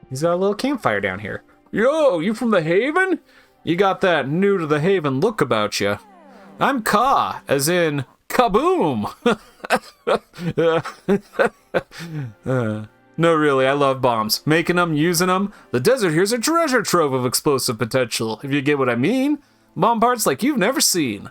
He's got a little campfire down here. Yo, you from the Haven? You got that new to the Haven look about you. I'm Ka, as in kaboom. No, really, I love bombs. Making them, using them. The desert here's a treasure trove of explosive potential, if you get what I mean. Bomb parts like you've never seen.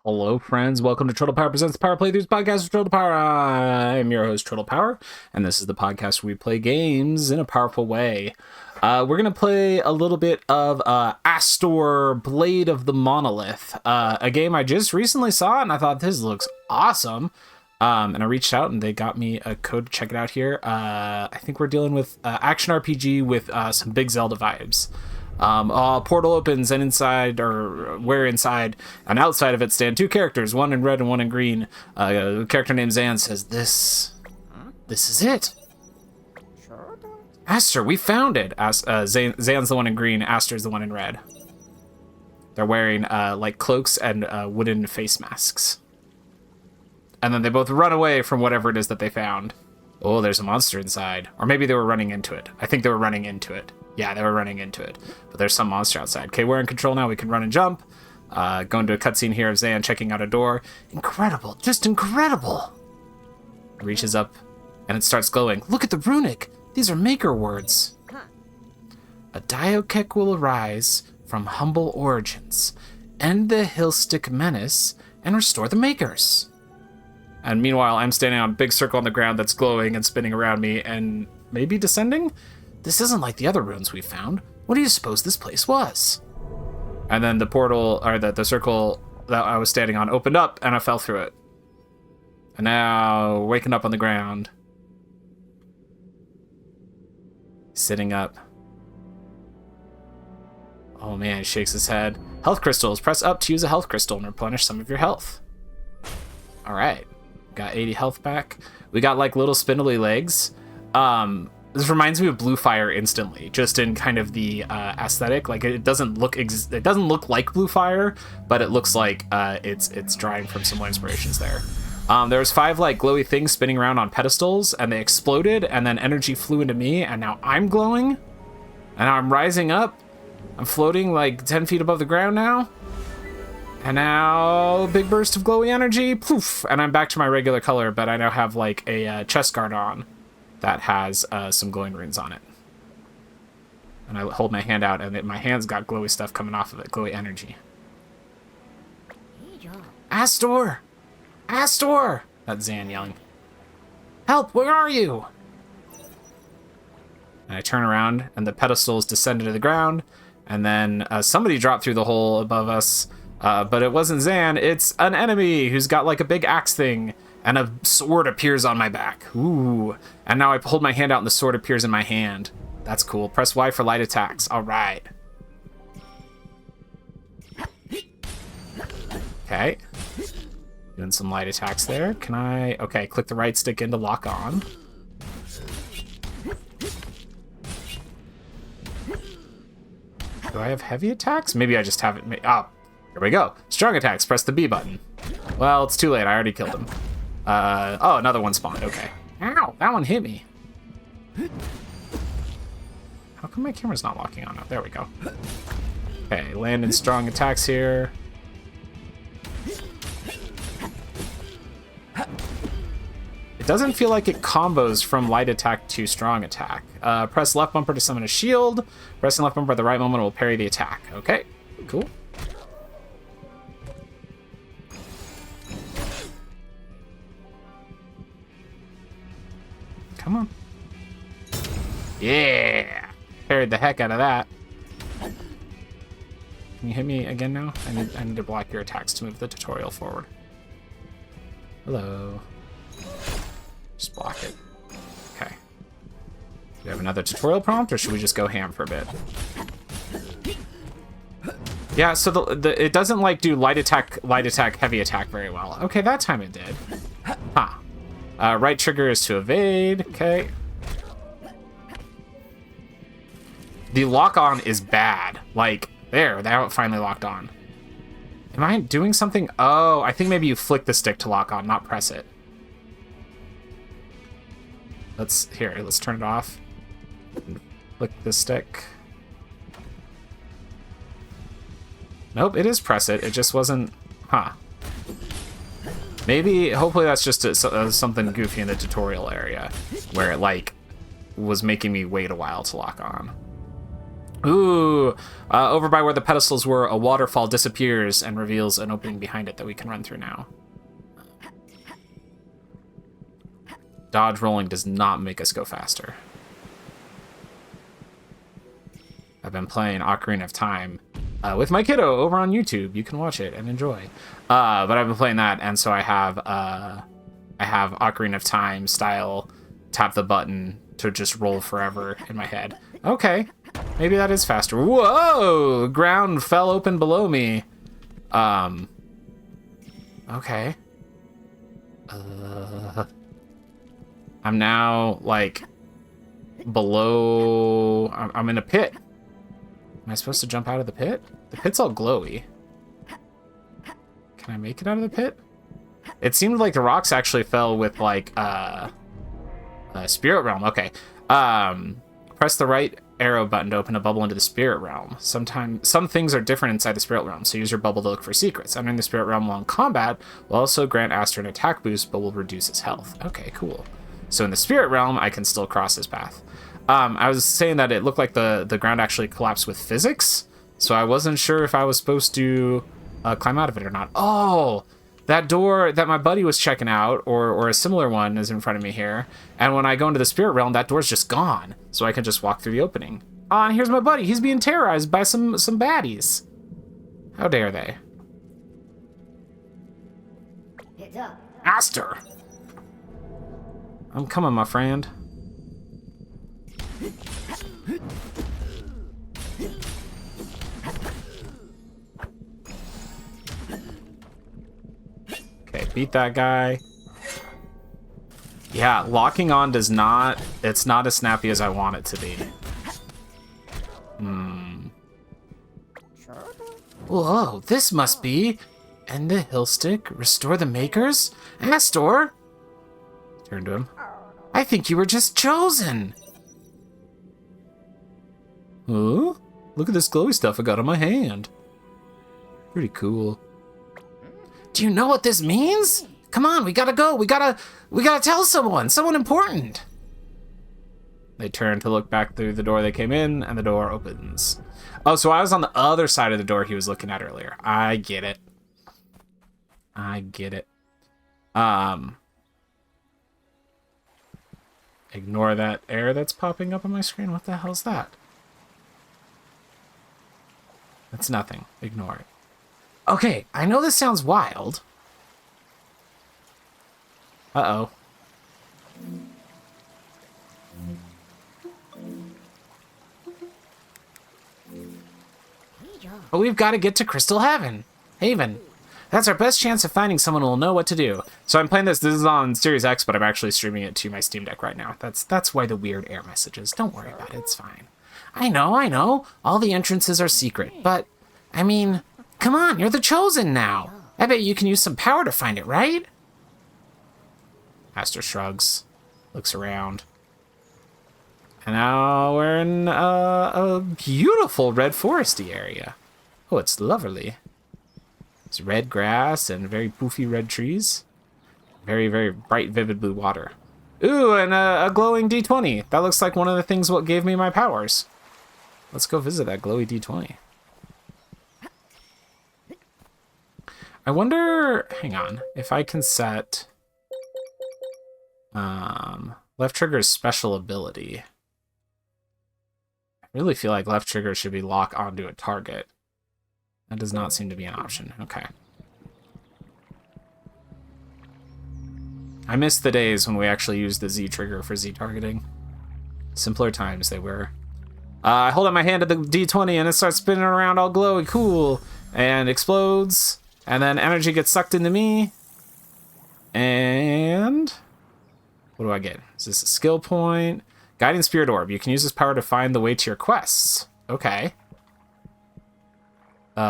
Hello, friends. Welcome to TroytlePower Presents the Power Playthroughs podcast with TroytlePower. I'm your host, TroytlePower, and this is the podcast where we play games in a powerful way. We're going to play a little bit of Astor, Blade of the Monolith, a game I just recently saw, and I thought this looks awesome. And I reached out, and they got me a code to check it out here. I think we're dealing with action RPG with some big Zelda vibes. A portal opens, and inside, or where inside and outside of it stand two characters, one in red and one in green. A character named Zan says, This is it. Astor, we found it. Zan's the one in green, Astor's the one in red. They're wearing like cloaks and wooden face masks. And then they both run away from whatever it is that they found. Oh, there's a monster inside. Or maybe they were running into it. I think they were running into it. Yeah, they were running into it. But there's some monster outside. Okay, we're in control now. We can run and jump. Going to a cutscene here of Zan checking out a door. Incredible. Just incredible. It reaches up, and it starts glowing. Look at the runic. These are maker words. A Diokek will arise from humble origins, end the Hillstick menace, and restore the makers. And meanwhile, I'm standing on a big circle on the ground that's glowing and spinning around me and maybe descending? This isn't like the other ruins we found. What do you suppose this place was? And then the portal, or the circle that I was standing on opened up, and I fell through it. And now, waking up on the ground. Sitting up. Oh man, he shakes his head. Health crystals. Press up to use a health crystal and replenish some of your health. Alright. Got 80 health back. We got like little spindly legs. This reminds me of Blue Fire instantly, just in kind of the aesthetic. Like it doesn't look like Blue Fire, but it looks like it's drawing from similar inspirations there. There was 5 like glowy things spinning around on pedestals, and they exploded, and then energy flew into me, and now I'm glowing, and now I'm rising up. I'm floating like 10 feet above the ground now. And now, big burst of glowy energy, poof, and I'm back to my regular color, but I now have like a chest guard on that has some glowing runes on it. And I hold my hand out, and my hand's got glowy stuff coming off of it, glowy energy. Astor! Astor! That's Zan yelling. Help, where are you? And I turn around, and the pedestals descended to the ground, and then somebody dropped through the hole above us. But it wasn't Zan, it's an enemy who's got like a big axe thing, and a sword appears on my back. Ooh. And now I hold my hand out and the sword appears in my hand. That's cool. Press Y for light attacks. All right. Okay. Doing some light attacks there. Can I... Okay, click the right stick in to lock on. Do I have heavy attacks? Maybe I just have it... Oh. Here we go. Strong attacks. Press the B button. Well, it's too late. I already killed him. Oh, another one spawned. Okay. Ow, that one hit me. How come my camera's not locking on? Oh, there we go. Okay, land in strong attacks here. It doesn't feel like it combos from light attack to strong attack. Press left bumper to summon a shield. Pressing left bumper at the right moment will parry the attack. Okay, cool. Come on. Yeah! Parried the heck out of that. Can you hit me again now? I need to block your attacks to move the tutorial forward. Hello. Just block it. Okay. Do we have another tutorial prompt, or should we just go ham for a bit? Yeah, so it doesn't like do light attack, heavy attack very well. Okay, that time it did. Huh. Right trigger is to evade. Okay. The lock-on is bad. Like, there, that finally locked on. Am I doing something? Oh, I think maybe you flick the stick to lock on, not press it. Let's turn it off. Flick the stick. Nope, it is press it. It just wasn't... Huh. Maybe, hopefully that's just something goofy in the tutorial area, where it, like, was making me wait a while to lock on. Ooh, over by where the pedestals were, a waterfall disappears and reveals an opening behind it that we can run through now. Dodge rolling does not make us go faster. I've been playing Ocarina of Time with my kiddo over on YouTube. You can watch it and enjoy. But I've been playing that, and so I have Ocarina of Time style tap the button to just roll forever in my head. Okay. Maybe that is faster. Whoa! The ground fell open below me. Okay. I'm now, like, below... I'm in a pit. Am I supposed to jump out of the pit? The pit's all glowy. Can I make it out of the pit? It seemed like the rocks actually fell with, like, Spirit Realm. Okay. Press the right arrow button to open a bubble into the Spirit Realm. Sometimes some things are different inside the Spirit Realm, so use your bubble to look for secrets. Entering the Spirit Realm while in combat will also grant Astor an attack boost, but will reduce his health. Okay, cool. So in the Spirit Realm, I can still cross his path. I was saying that it looked like the ground actually collapsed with physics, so I wasn't sure if I was supposed to climb out of it or not. Oh! That door that my buddy was checking out, or a similar one, is in front of me here. And when I go into the Spirit Realm, that door's just gone. So I can just walk through the opening. Ah, and here's my buddy. He's being terrorized by some baddies. How dare they? Heads up. Astor! I'm coming, my friend. Okay, beat that guy. Yeah, locking on does not... It's not as snappy as I want it to be. Whoa, this must be... End the hill stick, restore the makers? Astor? Turn to him. I think you were just chosen. Huh? Look at this glowy stuff I got on my hand. Pretty cool. Do you know what this means? Come on, we gotta go. We gotta tell someone important. They turn to look back through the door they came in, and the door opens. Oh, so I was on the other side of the door he was looking at earlier. I get it. Ignore that error that's popping up on my screen. What the hell's that? That's nothing. Ignore it. Okay, I know this sounds wild. Uh-oh. But we've got to get to Crystal Haven. That's our best chance of finding someone who will know what to do. So I'm playing this. This is on Series X, but I'm actually streaming it to my Steam Deck right now. That's why the weird error messages. Don't worry about it. It's fine. I know. All the entrances are secret, but, I mean, come on, you're the chosen now. I bet you can use some power to find it, right? Astor shrugs, looks around. And now we're in a beautiful red foresty area. Oh, it's lovely. It's red grass and very poofy red trees. Very, very bright, vivid blue water. Ooh, and a glowing D20. That looks like one of the things what gave me my powers. Let's go visit that glowy D20. I wonder, hang on, if I can set left trigger's special ability. I really feel like left trigger should be lock onto a target. That does not seem to be an option. Okay. I miss the days when we actually used the Z trigger for Z targeting. Simpler times they were. I hold out my hand to the D20 and it starts spinning around all glowy, cool, and explodes. And then energy gets sucked into me. And What do I get? Is this a skill point? Guiding Spirit Orb. You can use this power to find the way to your quests. Okay.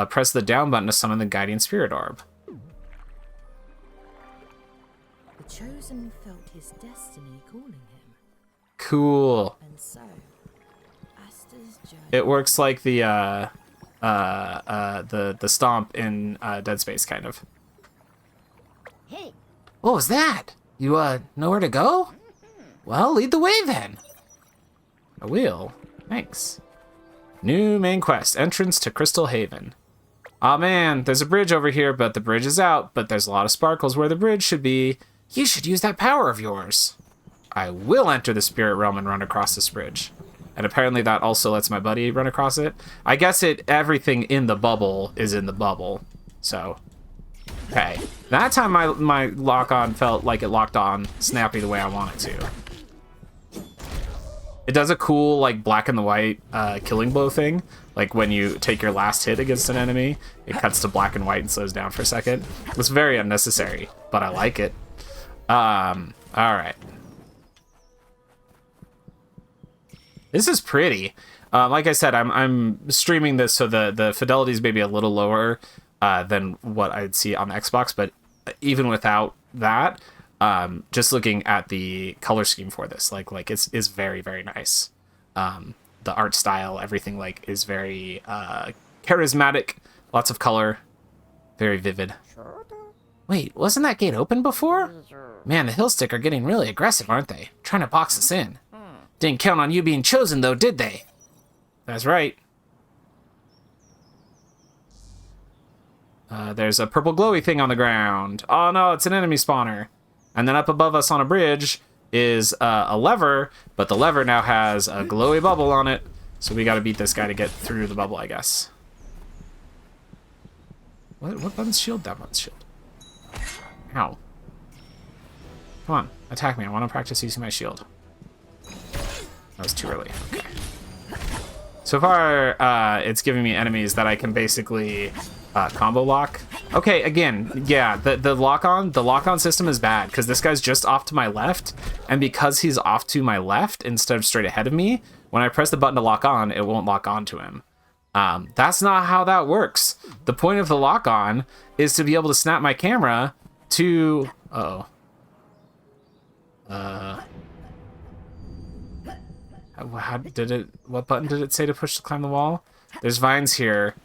Press the down button to summon the Guiding Spirit Orb. The Chosen felt his destiny calling him. Cool. And so, Astor's journey... It works like the stomp in Dead Space, kind of. Hey. What was that? You, know where to go? Well, lead the way, then. I will. Thanks. New main quest. Entrance to Crystal Haven. Aw, man, there's a bridge over here, but the bridge is out, but there's a lot of sparkles where the bridge should be. You should use that power of yours. I will enter the spirit realm and run across this bridge. And apparently that also lets my buddy run across it. I guess everything in the bubble is in the bubble. So, okay. That time my lock-on felt like it locked on snappy the way I want it to. It does a cool, like, black and the white killing blow thing. Like, when you take your last hit against an enemy, it cuts to black and white and slows down for a second. It's very unnecessary, but I like it. Alright. This is pretty. Like I said, I'm streaming this, so the fidelity is maybe a little lower than what I'd see on the Xbox, but even without that, just looking at the color scheme for this, like it's very, very nice. The art style, everything is very charismatic, lots of color, very vivid. Wait, wasn't that gate open before? Man, the Hillstick are getting really aggressive, aren't they? Trying to box us in. Didn't count on you being chosen, though, did they? That's right. There's a purple glowy thing on the ground. Oh no, it's an enemy spawner. And then up above us on a bridge is a lever, but the lever now has a glowy bubble on it. So we gotta beat this guy to get through the bubble, I guess. What button's shield? That button's shield. Ow. Come on, attack me. I want to practice using my shield. That was too early. Okay. So far, it's giving me enemies that I can basically combo lock. Okay, again, yeah, the lock-on system is bad because this guy's just off to my left, and because he's off to my left instead of straight ahead of me, when I press the button to lock on, it won't lock on to him. That's not how that works. The point of the lock-on is to be able to snap my camera to... How did it... What button did it say to push to climb the wall? There's vines here,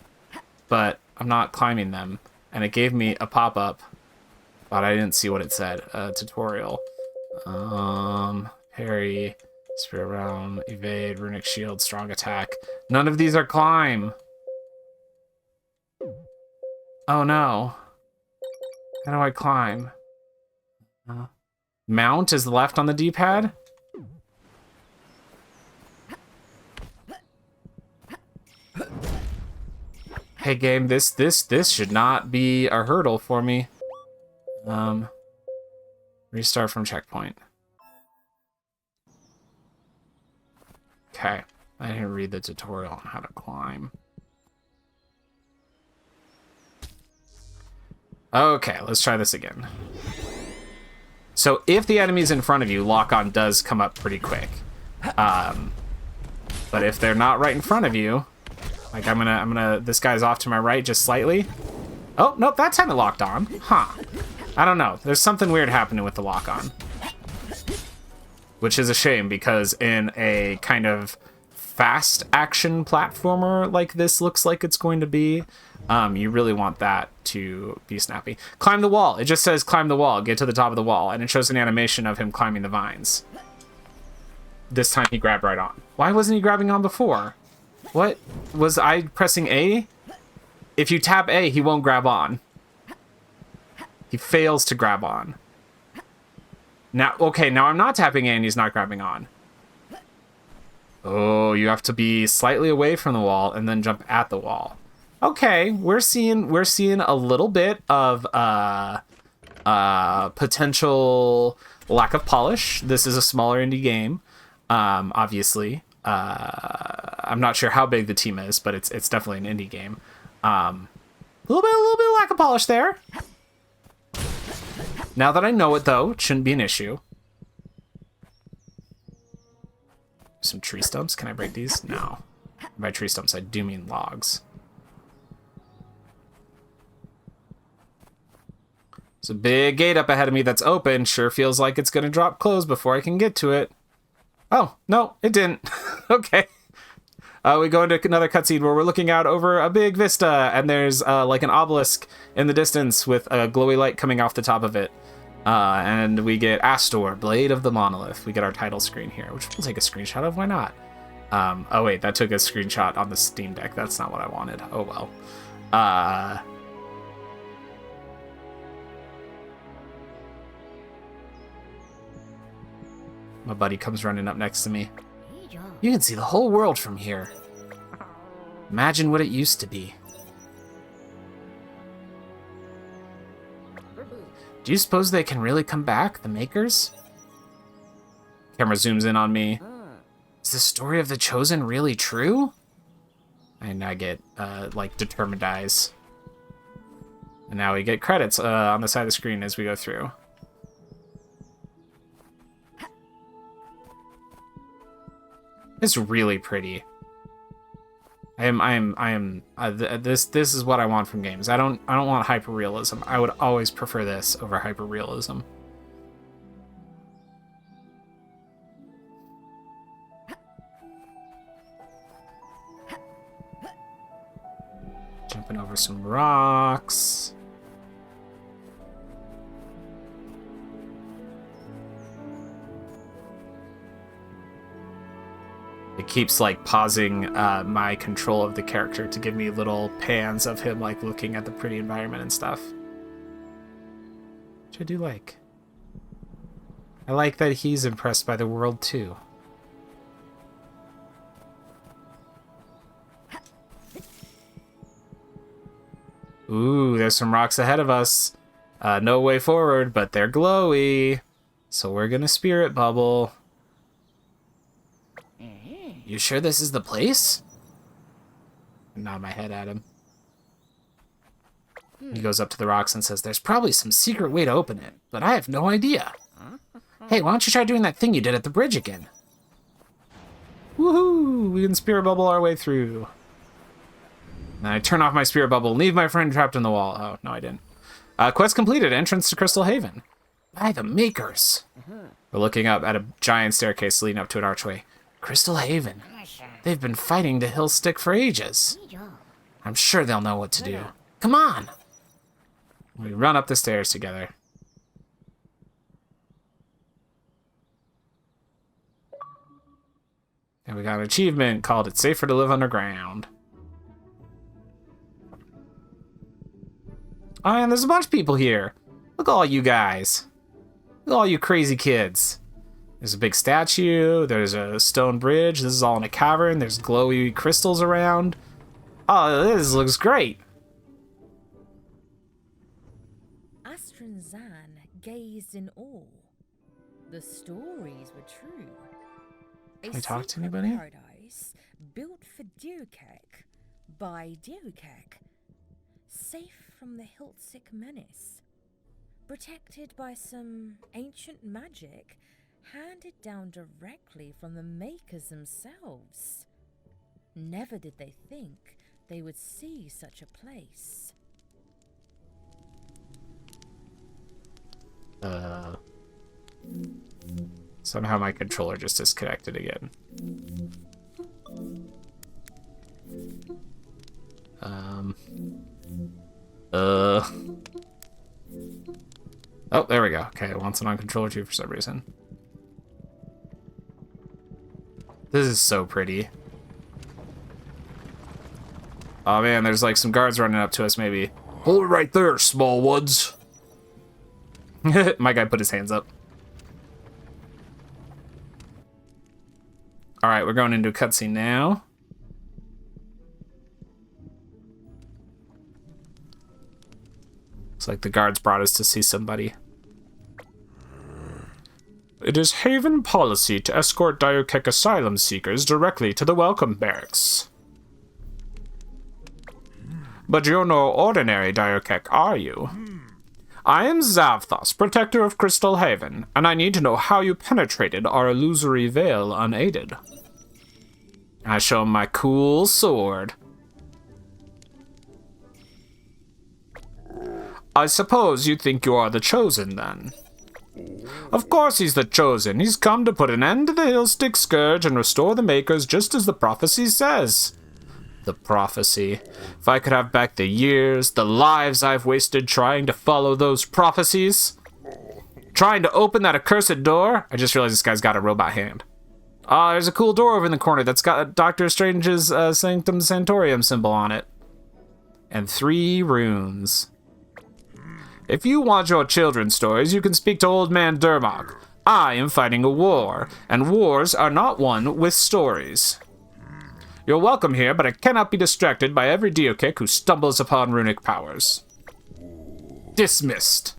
but I'm not climbing them. And it gave me a pop-up, but I didn't see what it said. Tutorial. Parry, Spirit Realm, Evade, Runic Shield, Strong Attack. None of these are climb. Oh no. How do I climb? Mount is left on the D-pad? Hey game, this should not be a hurdle for me. Restart from checkpoint. Okay, I didn't read the tutorial on how to climb. Okay, let's try this again. So if the enemy's in front of you, lock-on does come up pretty quick. But if they're not right in front of you, like this guy's off to my right just slightly. Oh, nope, that time it locked on. Huh. I don't know. There's something weird happening with the lock-on. Which is a shame, because in a kind of fast action platformer like this looks like it's going to be, you really want that to be snappy. Climb the wall. It just says climb the wall. Get to the top of the wall. And it shows an animation of him climbing the vines. This time he grabbed right on. Why wasn't he grabbing on before? What? Was I pressing A? If you tap A, he won't grab on. He fails to grab on. Now, okay, now I'm not tapping A and he's not grabbing on. Oh, you have to be slightly away from the wall and then jump at the wall. Okay, we're seeing a little bit of potential lack of polish. This is a smaller indie game, obviously. I'm not sure how big the team is, but it's definitely an indie game. A little bit of lack of polish there. Now that I know it, though, it shouldn't be an issue. Some tree stumps. Can I break these? No. By tree stumps, I do mean logs. There's a big gate up ahead of me that's open. Sure feels like it's going to drop closed before I can get to it. Oh, no, it didn't. Okay. We go into another cutscene where we're looking out over a big vista, and there's like an obelisk in the distance with a glowy light coming off the top of it. And we get Astor, Blade of the Monolith. We get our title screen here, which we'll take a screenshot of. Why not? Oh, wait, that took a screenshot on the Steam Deck. That's not what I wanted. Oh, well. My buddy comes running up next to me. You can see the whole world from here. Imagine what it used to be. Do you suppose they can really come back, the makers? Camera zooms in on me. Is the story of the Chosen really true? And I get, like, determined eyes. And now we get credits on the side of the screen as we go through. It's really pretty. This is what I want from games. I don't want hyperrealism. I would always prefer this over hyperrealism. Jumping over some rocks. It keeps like pausing my control of the character to give me little pans of him like looking at the pretty environment and stuff. Which I do like. I like that he's impressed by the world too. Ooh, there's some rocks ahead of us. No way forward, but they're glowy. So we're gonna spirit bubble. You sure this is the place? I nod my head at him. He goes up to the rocks and says, there's probably some secret way to open it, but I have no idea. Hey, why don't you try doing that thing you did at the bridge again? Woohoo! We can spirit bubble our way through. And I turn off my spirit bubble and leave my friend trapped in the wall. Oh, no, I didn't. Quest completed. Entrance to Crystal Haven. By the makers. We're looking up at a giant staircase leading up to an archway. Crystal Haven. They've been fighting the hill stick for ages. I'm sure they'll know what to do. Come on! We run up the stairs together. And we got an achievement called It's Safer to Live Underground. Oh, and there's a bunch of people here. Look at all you guys. Look at all you crazy kids. There's a big statue. There's a stone bridge. This is all in a cavern. There's glowy crystals around. Oh, this looks great. Astor and Zan gazed in awe. The stories were true. Can we talk to anybody? Paradise built for Diokek by Diokek, safe from the Hiltzik menace, protected by some ancient magic handed down directly from the makers themselves. Never did they think they would see such a place. Somehow my controller just disconnected again. Oh, there we go. Okay, it wants it on controller too for some reason. This is so pretty. Oh man, there's like some guards running up to us maybe. Hold it right there, small ones. My guy put his hands up. Alright, we're going into a cutscene now. Looks like the guards brought us to see somebody. It is Haven policy to escort Diokek asylum seekers directly to the welcome barracks. But you're no ordinary Diokek, are you? I am Zavthos, protector of Crystal Haven, and I need to know how you penetrated our illusory veil unaided. I show him my cool sword. I suppose you think you are the Chosen, then? Of course he's the Chosen. He's come to put an end to the Hillstick Scourge and restore the Makers just as the prophecy says. The prophecy. If I could have back the years, the lives I've wasted trying to follow those prophecies. Trying to open that accursed door. I just realized this guy's got a robot hand. There's a cool door over in the corner that's got Doctor Strange's Sanctum Sanctorium symbol on it. And 3 runes. If you want your children's stories, you can speak to Old Man Durmok. I am fighting a war, and wars are not won with stories. You're welcome here, but I cannot be distracted by every Geokick who stumbles upon runic powers. Dismissed.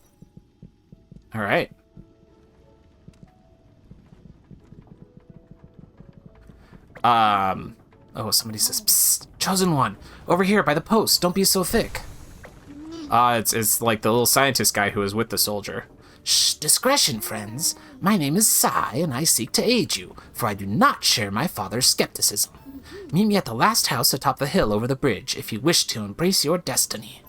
All right. Oh, somebody says, psst, Chosen One, over here by the post. Don't be so thick. It's like the little scientist guy who was with the soldier. Shh, discretion, friends. My name is Sai, and I seek to aid you, for I do not share my father's skepticism. Meet me at the last house atop the hill over the bridge if you wish to embrace your destiny.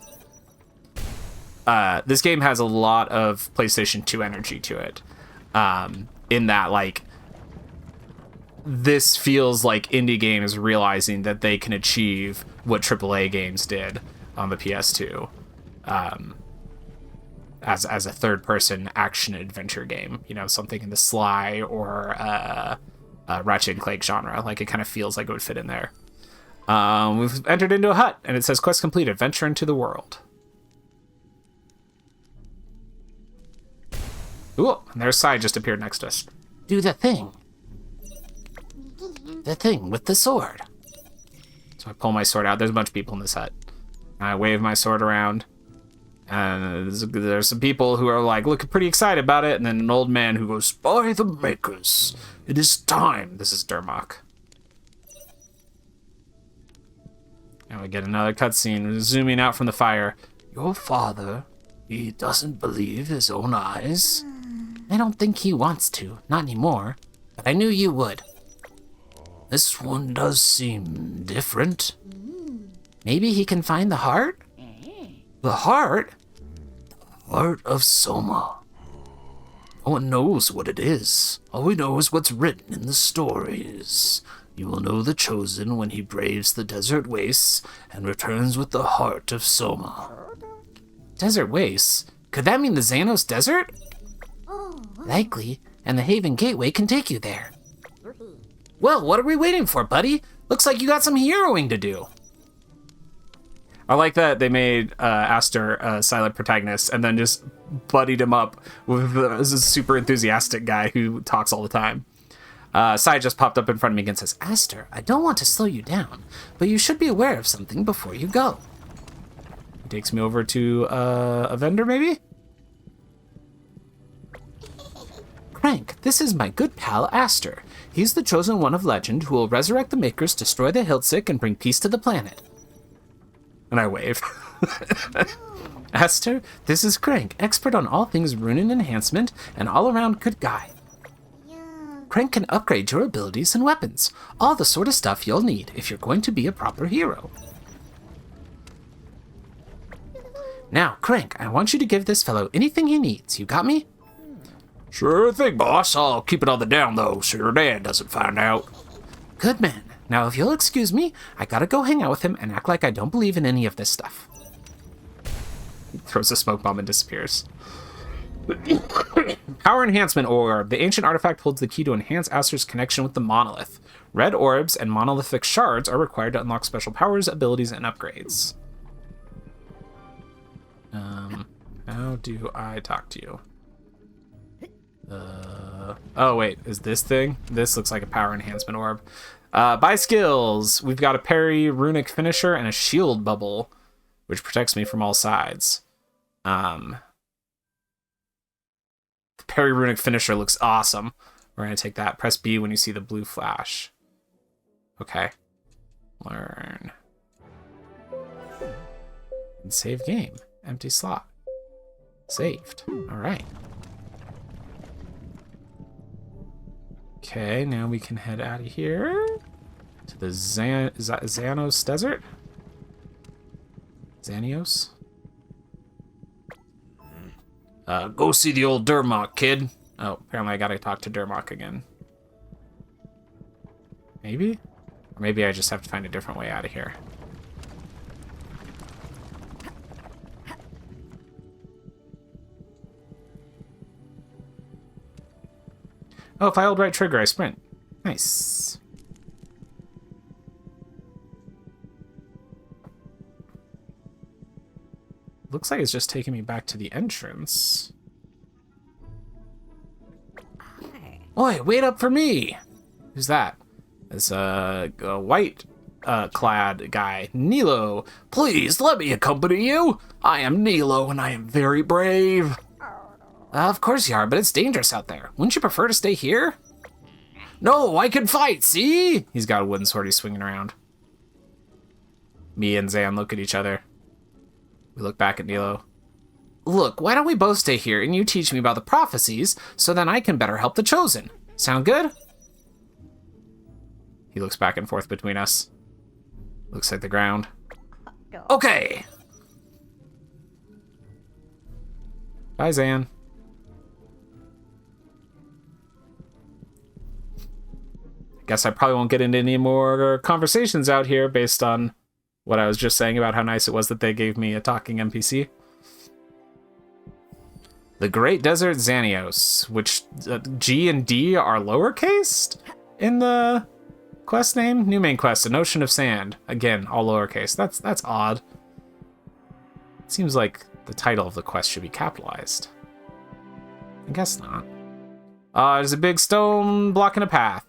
This game has a lot of PlayStation 2 energy to it. In that, like, this feels like indie games realizing that they can achieve what AAA games did on the PS2. As a third-person action-adventure game. You know, something in the Sly or Ratchet & Clank genre. Like, it kind of feels like it would fit in there. We've entered into a hut, and it says, quest completed, venture into the world. Ooh, and there's Sai just appeared next to us. Do the thing. The thing with the sword. So I pull my sword out. There's a bunch of people in this hut. I wave my sword around. And there's some people who are like looking pretty excited about it, and then an old man who goes, "By the Makers, it is time." This is Durmok. And we get another cutscene zooming out from the fire. Your father, he doesn't believe his own eyes. I don't think he wants to, not anymore, but I knew you would. This one does seem different. Maybe he can find the heart? The heart? The heart of Soma. No one knows what it is. All we know is what's written in the stories. You will know the Chosen when he braves the desert wastes and returns with the heart of Soma. Desert wastes? Could that mean the Xanos Desert? Likely, and the Haven Gateway can take you there. Well, what are we waiting for, buddy? Looks like you got some heroing to do. I like that they made Astor a silent protagonist and then just buddied him up with this super enthusiastic guy who talks all the time. Sai just popped up in front of me and says, Astor, I don't want to slow you down, but you should be aware of something before you go. He takes me over to a vendor, maybe? Crank, this is my good pal Astor. He's the Chosen One of legend who will resurrect the Makers, destroy the Hildsick, and bring peace to the planet. And I wave. Astor, this is Crank, expert on all things rune enhancement and all-around good guy. Crank can upgrade your abilities and weapons, all the sort of stuff you'll need if you're going to be a proper hero. Now, Crank, I want you to give this fellow anything he needs. You got me? Sure thing, boss. I'll keep it on the down, though, so your dad doesn't find out. Good man. Now, if you'll excuse me, I gotta go hang out with him and act like I don't believe in any of this stuff. He throws a smoke bomb and disappears. Power Enhancement Orb. The ancient artifact holds the key to enhance Astor's connection with the Monolith. Red orbs and monolithic shards are required to unlock special powers, abilities, and upgrades. How do I talk to you? Oh wait, is this thing? This looks like a power enhancement orb. Buy skills. We've got a parry runic finisher and a shield bubble, which protects me from all sides. The parry runic finisher looks awesome. We're gonna take that. Press B when you see the blue flash. Okay. Learn. And save game. Empty slot. Saved. All right. Okay, now we can head out of here. To the Xanos Desert? Xanios? Go see the old Durmok, kid. Oh, apparently I gotta talk to Durmok again. Maybe? Or maybe I just have to find a different way out of here. Oh, if I hold right trigger, I sprint. Nice. Looks like it's just taking me back to the entrance. Oi, wait up for me! Who's that? It's a white clad guy. Nilo, please let me accompany you. I am Nilo and I am very brave. Of course you are, but it's dangerous out there. Wouldn't you prefer to stay here? No, I can fight, see? He's got a wooden sword he's swinging around. Me and Zan look at each other. We look back at Nilo. Look, why don't we both stay here and you teach me about the prophecies so then I can better help the Chosen? Sound good? He looks back and forth between us. Looks at the ground. Okay. Bye, Zan. Guess I probably won't get into any more conversations out here based on what I was just saying about how nice it was that they gave me a talking NPC. The Great Desert Xanios, which G and D are lowercased in the quest name. New main quest, An Ocean of Sand. Again, all lowercase. That's odd. It seems like the title of the quest should be capitalized. I guess not. There's a big stone blocking a path.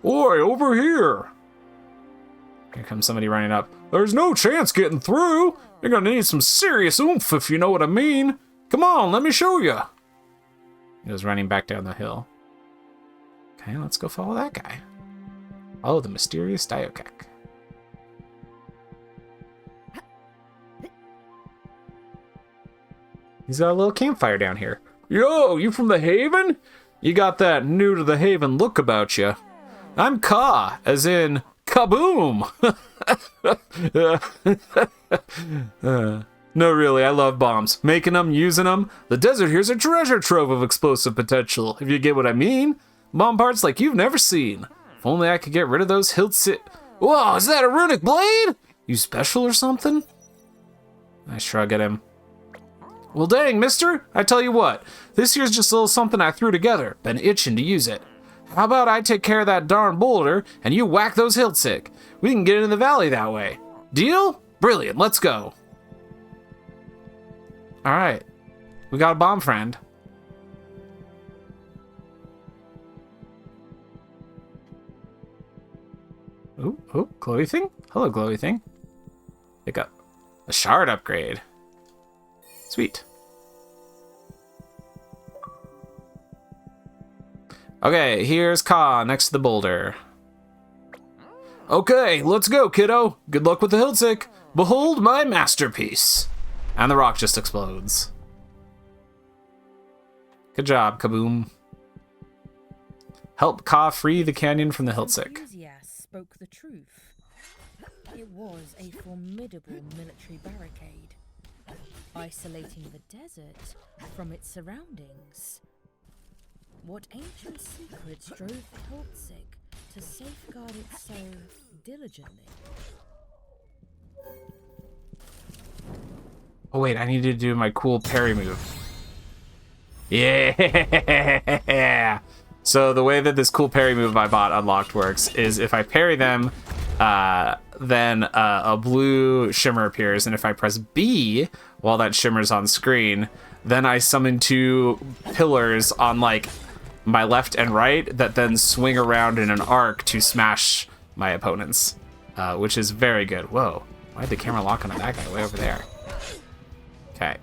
Oi, over here! Here comes somebody running up. There's no chance getting through. You're gonna need some serious oomph, if you know what I mean. Come on, let me show you. He was running back down the hill. Okay, let's go follow that guy. Oh, the mysterious Diokek. He's got a little campfire down here. Yo, you from the Haven? You got that new to the Haven look about you. I'm Ka, as in kaboom! No, really, I love bombs. Making them, using them. The desert here's a treasure trove of explosive potential, if you get what I mean. Bomb parts like you've never seen. If only I could get rid of those Whoa, is that a runic blade? You special or something? I shrug at him. Well, dang, mister. I tell you what, this here's just a little something I threw together. Been itching to use it. How about I take care of that darn boulder, and you whack those Hiltzik? We can get into the valley that way. Deal? Brilliant, let's go. Alright. We got a bomb friend. Oh, glowy thing? Hello, glowy thing. Pick up. A shard upgrade. Sweet. Okay, here's Ka next to the boulder. Okay, let's go, kiddo. Good luck with the Hiltzik. Behold my masterpiece. And the rock just explodes. Good job, kaboom. Help Ka free the canyon from the Hiltzik. Enthusiast spoke the truth. It was a formidable military barricade, isolating the desert from its surroundings. What ancient secrets drove the Hiltzik to safeguard it so diligently? Oh wait, I need to do my cool parry move. Yeah! So the way that this cool parry move I bought unlocked works is if I parry them, then a blue shimmer appears, and if I press B while that shimmer's on screen, then I summon two pillars on like my left and right that then swing around in an arc to smash my opponents, which is very good. Whoa, why did the camera lock onto that guy way over there? Okay.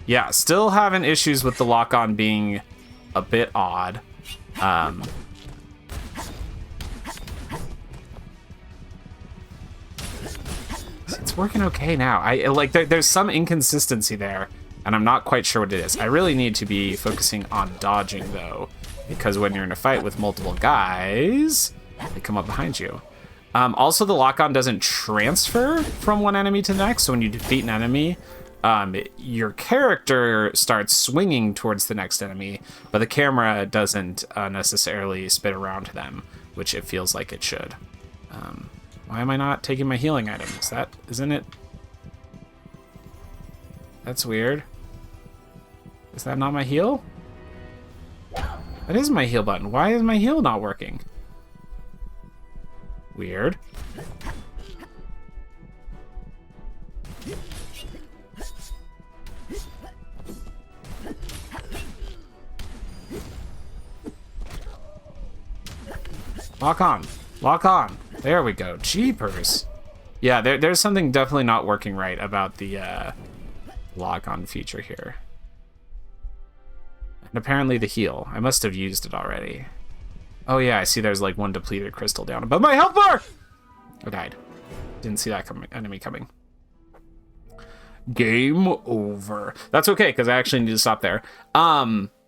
Yeah, still having issues with the lock-on being a bit odd. It's working okay now. There's some inconsistency there, and I'm not quite sure what it is. I really need to be focusing on dodging, though, because when you're in a fight with multiple guys, they come up behind you. Also, the lock-on doesn't transfer from one enemy to the next, so when you defeat an enemy, your character starts swinging towards the next enemy, but the camera doesn't necessarily spit around to them, which it feels like it should. Why am I not taking my healing items? Isn't it? That's weird. Is that not my heal? That is my heal button. Why is my heal not working? Weird. Lock on. Lock on. There we go. Jeepers. Yeah, there's something definitely not working right about the lock on feature here. And apparently the heal. I must have used it already. Oh yeah, I see there's like one depleted crystal down above my health bar! I died. Didn't see that enemy coming. Game over. That's okay, because I actually need to stop there.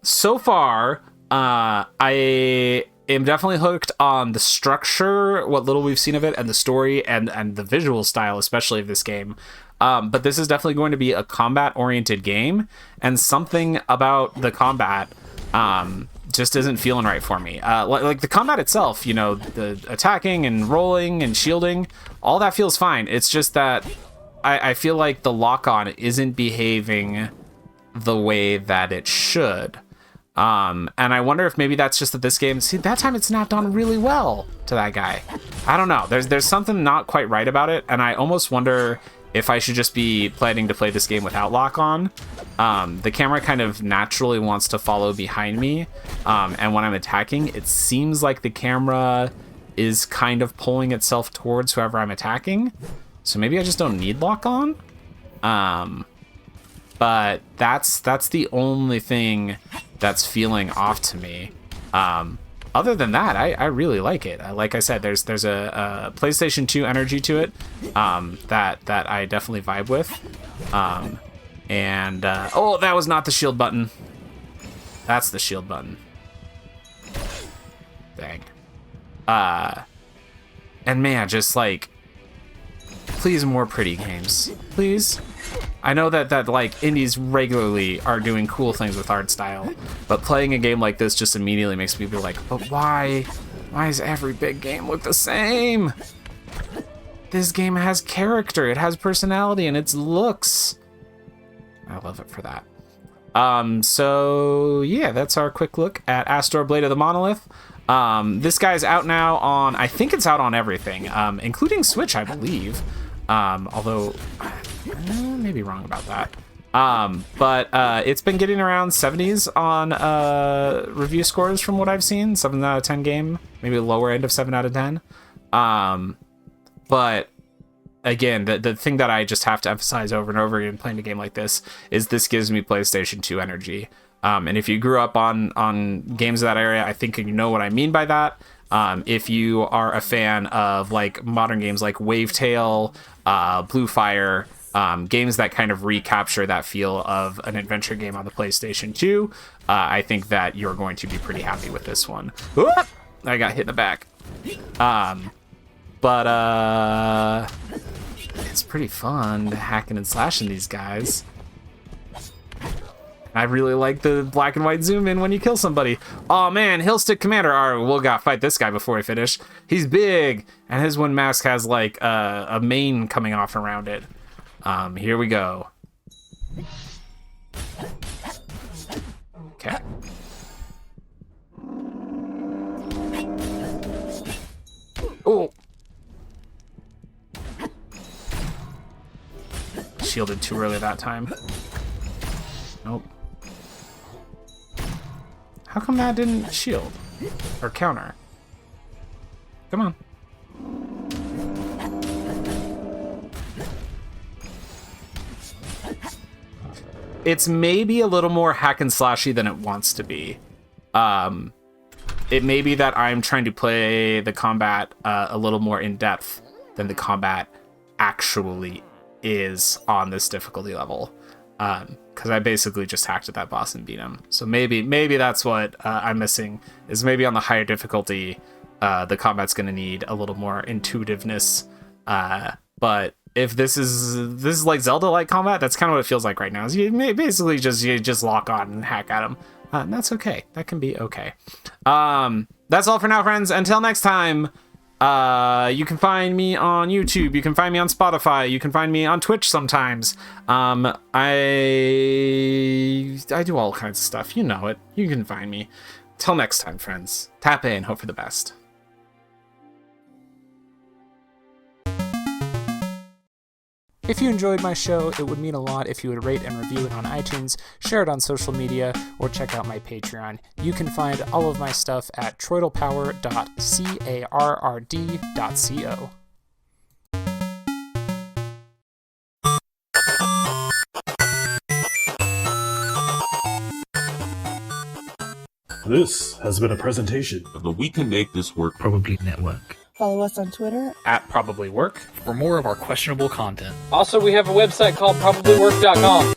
So far, I am definitely hooked on the structure, what little we've seen of it, and the story, and the visual style, especially of this game. But this is definitely going to be a combat-oriented game, and something about the combat just isn't feeling right for me. Like the combat itself, you know, the attacking and rolling and shielding, all that feels fine. It's just that I feel like the lock-on isn't behaving the way that it should. And I wonder if maybe that's just that this game, see, that time it snapped on really well to that guy. I don't know. There's something not quite right about it, and I almost wonder if I should just be planning to play this game without lock-on. The camera kind of naturally wants to follow behind me, and when I'm attacking, it seems like the camera is kind of pulling itself towards whoever I'm attacking. So maybe I just don't need lock-on. But that's the only thing that's feeling off to me. Other than that, I really like it. Like I said, there's a PlayStation 2 energy to it that I definitely vibe with. Oh, that was not the shield button. That's the shield button. Dang. And man, just like, please more pretty games, please. I know that like indies regularly are doing cool things with art style, but playing a game like this just immediately makes me be like, but why does every big game look the same? This game has character, it has personality, and its looks. I love it for that. So yeah, that's our quick look at Astor Blade of the Monolith. This guy's out now on, I think it's out on everything, including Switch, I believe. Although I may be wrong about that. But it's been getting around 70s on review scores from what I've seen. 7 out of 10 game, maybe a lower end of 7 out of 10. But again, the thing that I just have to emphasize over and over again playing a game like this is this gives me PlayStation 2 energy. And if you grew up on games of that area, I think you know what I mean by that. If you are a fan of like modern games like Wavetale, Blue Fire, games that kind of recapture that feel of an adventure game on the PlayStation 2, I think that you're going to be pretty happy with this one. Whoop! I got hit in the back. But it's pretty fun hacking and slashing these guys. I really like the black and white zoom in when you kill somebody. Oh man, Hill Stick Commander. All right, we'll gotta fight this guy before we finish. He's big, and his one mask has like a mane coming off around it. Here we go. Okay. Oh. Shielded too early that time. Nope. How come that didn't shield? Or counter? Come on. It's maybe a little more hack and slashy than it wants to be. It may be that I'm trying to play the combat a little more in depth than the combat actually is on this difficulty level. because I basically just hacked at that boss and beat him. So maybe that's what I'm missing, is maybe on the higher difficulty, the combat's going to need a little more intuitiveness. But if this is like Zelda-like combat, that's kind of what it feels like right now. Is you basically just lock on and hack at them. And that's okay. That can be okay. That's all for now, friends. Until next time, you can find me on YouTube. You can find me on Spotify. You can find me on Twitch sometimes. I do all kinds of stuff. You know it. You can find me. Till next time, friends. Tap in. Hope for the best. If you enjoyed my show, it would mean a lot if you would rate and review it on iTunes, share it on social media, or check out my Patreon. You can find all of my stuff at TroytlePower.carrd.co. This has been a presentation of the We Can Make This Work Probably Network. Follow us on Twitter At Probably Work For more of our questionable content. Also, we have a website called probablywork.com.